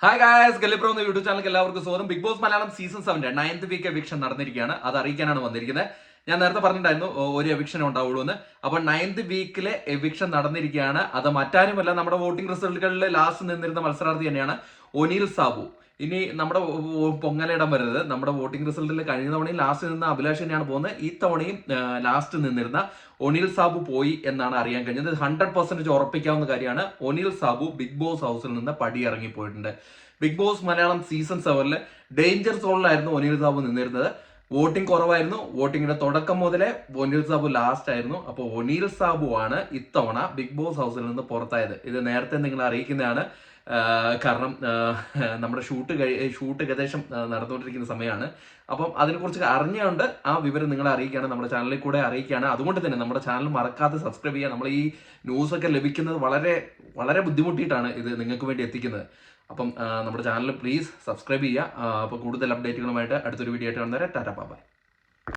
Hi guys, ഗല്ലിപ്രോ എന്ന YouTube ചാനലിലേക്ക് എല്ലാവർക്കും സ്വാഗതം. Big Boss Malayalam season 7 9th week eviction നടന്നിരിക്കുകയാണ്. അത് അറിയിക്കാനാണ് വന്നിരിക്കുന്നത്. ഞാൻ നേരത്തെ പറഞ്ഞിട്ടുണ്ടായിരുന്നു ഒരു എവിക്ഷൻ ഉണ്ടാവുള്ളൂ എന്ന്. അപ്പോൾ 9th വീക്കിലെ എവിക്ഷൻ നടന്നിരിക്കുകയാണ്. അത് മറ്റാരുമല്ല, നമ്മുടെ വോട്ടിംഗ് റിസൾട്ടുകളിൽ ലാസ്റ്റ് നിന്നിരുന്ന മത്സരാർത്ഥി തന്നെയാണ് ഒനീൽ സാബു. ഇനി നമ്മുടെ പൊങ്ങലിടം വരുന്നത് നമ്മുടെ വോട്ടിംഗ് റിസൾട്ടിൽ കഴിഞ്ഞ തവണയും ലാസ്റ്റ് നിന്ന അഭിലാഷ് തന്നെയാണ് പോകുന്നത്. ഈ തവണയും ലാസ്റ്റ് നിന്നിരുന്ന ഒനീൽ സാബു പോയി എന്നാണ് അറിയാൻ കഴിഞ്ഞത്. 100% ഉറപ്പിക്കാവുന്ന കാര്യമാണ്. ഒനീൽ സാബു ബിഗ് ബോസ് ഹൗസിൽ നിന്ന് പടി ഇറങ്ങിപ്പോയിട്ടുണ്ട്. Big Boss Malayalam season 7 danger സോണിലായിരുന്നു ഒനീൽ സാബു നിന്നിരുന്നത്. വോട്ടിംഗ് കുറവായിരുന്നു. വോട്ടിങ്ങിന്റെ തുടക്കം മുതലേ ഒനീൽ സാബു ലാസ്റ്റ് ആയിരുന്നു. അപ്പോൾ ഒനീൽ സാബു ആണ് ഇത്തവണ ബിഗ് ബോസ് ഹൗസിൽ നിന്ന് പുറത്തായത്. ഇത് നേരത്തെ നിങ്ങൾ അറിയിക്കുന്നതാണ്. കാരണം നമ്മുടെ ഷൂട്ട് ഏകദേശം നടന്നുകൊണ്ടിരിക്കുന്ന സമയമാണ്. അപ്പം അതിനെക്കുറിച്ച് അറിഞ്ഞുകൊണ്ട് ആ വിവരം നിങ്ങളെ അറിയിക്കുകയാണ്, നമ്മുടെ ചാനലിൽ കൂടെ അറിയിക്കുകയാണ്. അതുകൊണ്ട് തന്നെ നമ്മുടെ ചാനൽ മറക്കാതെ സബ്സ്ക്രൈബ് ചെയ്യുക. നമ്മൾ ഈ ന്യൂസൊക്കെ ലഭിക്കുന്നത് വളരെ വളരെ ബുദ്ധിമുട്ടിയിട്ടാണ് ഇത് നിങ്ങൾക്ക് വേണ്ടി എത്തിക്കുന്നത്. അപ്പം നമ്മുടെ ചാനൽ പ്ലീസ് സബ്സ്ക്രൈബ് ചെയ്യുക. അപ്പോൾ കൂടുതൽ അപ്ഡേറ്റുകളുമായിട്ട് അടുത്തൊരു വീഡിയോ ആയിട്ട് കാണുന്നവരെ ടാറ്റാ ബൈ.